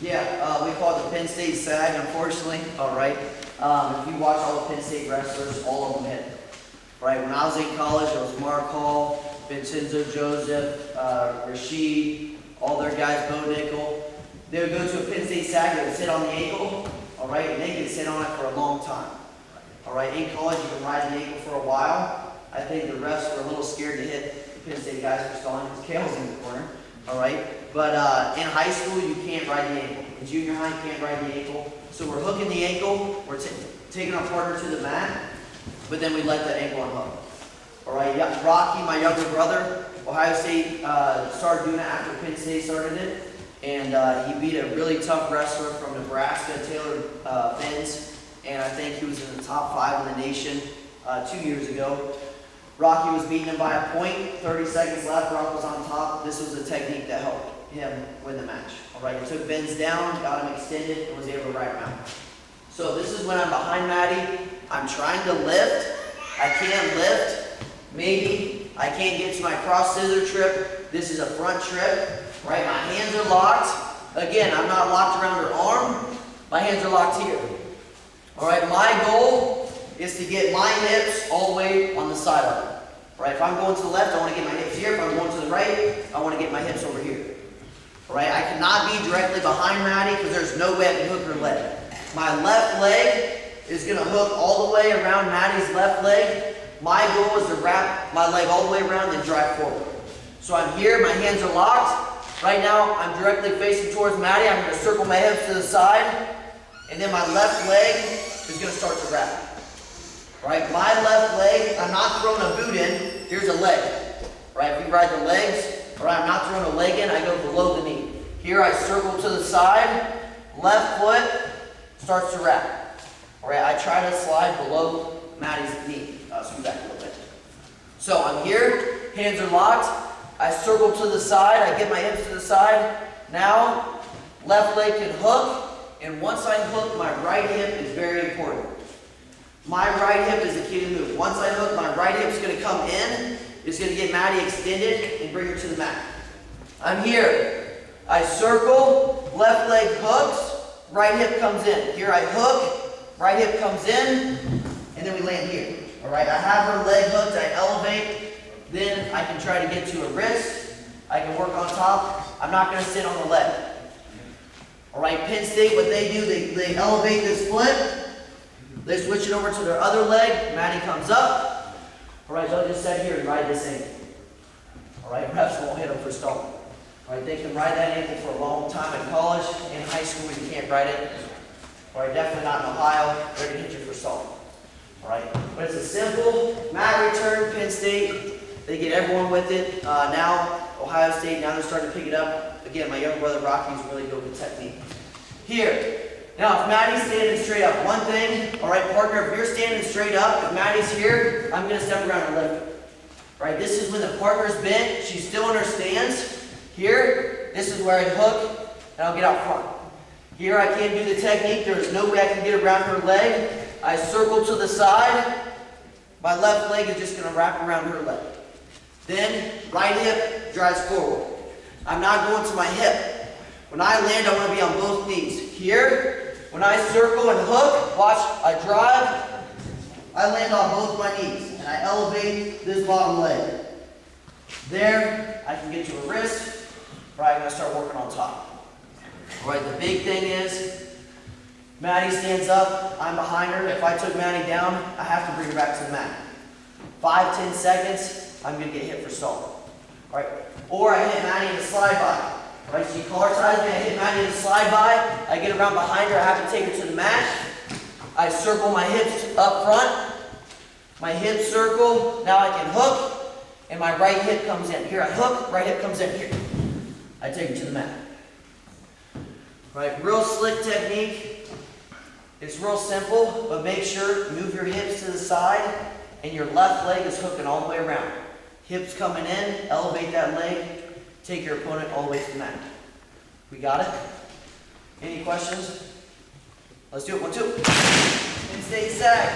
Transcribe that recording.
Yeah, we call it the Penn State sag, unfortunately. All right. If you watch all the Penn State wrestlers, all of them hit. Right. When I was in college, it was Mark Hall, Vincenzo Joseph, Rashid, all their guys, Bo Nickel. They would go to a Penn State sag, they would sit on the ankle. All right, and they could sit on it for a long time. All right. In college, you can ride the ankle for a while. I think the refs were a little scared to hit the Penn State guys for stalling because Kale's in the corner. All right. But in high school, you can't ride the ankle. In junior high, you can't ride the ankle. So we're hooking the ankle, we're taking our partner to the mat, but then we let the ankle unhook. All right, yeah, Rocky, my younger brother, Ohio State started doing it after Penn State started it, and he beat a really tough wrestler from Nebraska, Taylor Penn, and I think he was in the top 5 in the nation 2 years ago. Rocky was beating him by a point, 30 seconds left, Rock was on top. This was the technique that helped him win the match. All right, he took Ben's down, got him extended, and was able to ride him out. So this is when I'm behind Maddie. I'm trying to lift. I can't lift. Maybe I can't get to my cross scissor trip. This is a front trip. Right, my hands are locked. Again, I'm not locked around her arm. My hands are locked here. All right, my goal is to get my hips all the way on the side of it. Right, if I'm going to the left, I want to get my hips here. If I'm going to the right, I want to get my hips over here. All right, I cannot be directly behind Maddie because there's no way I can hook her leg. My left leg is going to hook all the way around Maddie's left leg. My goal is to wrap my leg all the way around and drive forward. So I'm here, my hands are locked. Right now, I'm directly facing towards Maddie. I'm going to circle my hips to the side, and then my left leg is going to start to wrap. All right, my left leg, I'm not throwing a boot in. Here's a leg. All right, if we ride the legs, all right, I'm not throwing a leg in. I go below the knee. Here, I circle to the side. Left foot starts to wrap. All right, I try to slide below Maddie's knee. Scoot back a little bit. So I'm here, hands are locked. I circle to the side. I get my hips to the side. Now, left leg can hook. And once I hook, my right hip is very important. My right hip is the key to the move. Once I hook, my right hip is going to come in. It's going to get Maddie extended and bring her to the mat. I'm here. I circle, left leg hooks, right hip comes in. Here I hook, right hip comes in, and then we land here. All right, I have her leg hooked, I elevate, then I can try to get to a wrist. I can work on top. I'm not going to sit on the leg. All right, Penn State, what they do, they elevate this foot. They switch it over to their other leg. Maddie comes up. All right, they'll just sit here and ride this ankle. All right, refs won't hit them for stalling. All right, they can ride that ankle for a long time in college. In high school, you can't ride it. All right, definitely not in Ohio. They're going to hit you for stalling. All right, but it's a simple mat return. Penn State, they get everyone with it. Now, Ohio State, now they're starting to pick it up. Again, my younger brother Rocky is really good with technique. Here. Now, if Maddie's standing straight up, one thing, all right, partner, if you're standing straight up, if Maddie's here, I'm going to step around and lift her. All right, this is when the partner's bent, she's still in her stance. Here, this is where I hook, and I'll get out front. Here, I can't do the technique. There's no way I can get around her leg. I circle to the side. My left leg is just going to wrap around her leg. Then, right hip drives forward. I'm not going to my hip. When I land, I want to be on both knees. Here, when I circle and hook, watch, I drive, I land on both my knees, and I elevate this bottom leg. There, I can get to a wrist, right, I'm going to start working on top. All right, the big thing is, Maddie stands up, I'm behind her. If I took Maddie down, I have to bring her back to the mat. 5-10 seconds, I'm going to get hit for stalling. All right, or I hit Maddie in a slide by. Right, she collar ties me, I hit Maddie in a slide by, I get around behind her, I have to take her to the mat. I circle my hips up front, my hips circle, now I can hook, and my right hip comes in. Here I hook, right hip comes in here. I take her to the mat. Right, real slick technique. It's real simple, but make sure you move your hips to the side, and your left leg is hooking all the way around. Hips coming in, elevate that leg. Take your opponent all the way to the mat. We got it? Any questions? Let's do it. 1, 2. And stay sag.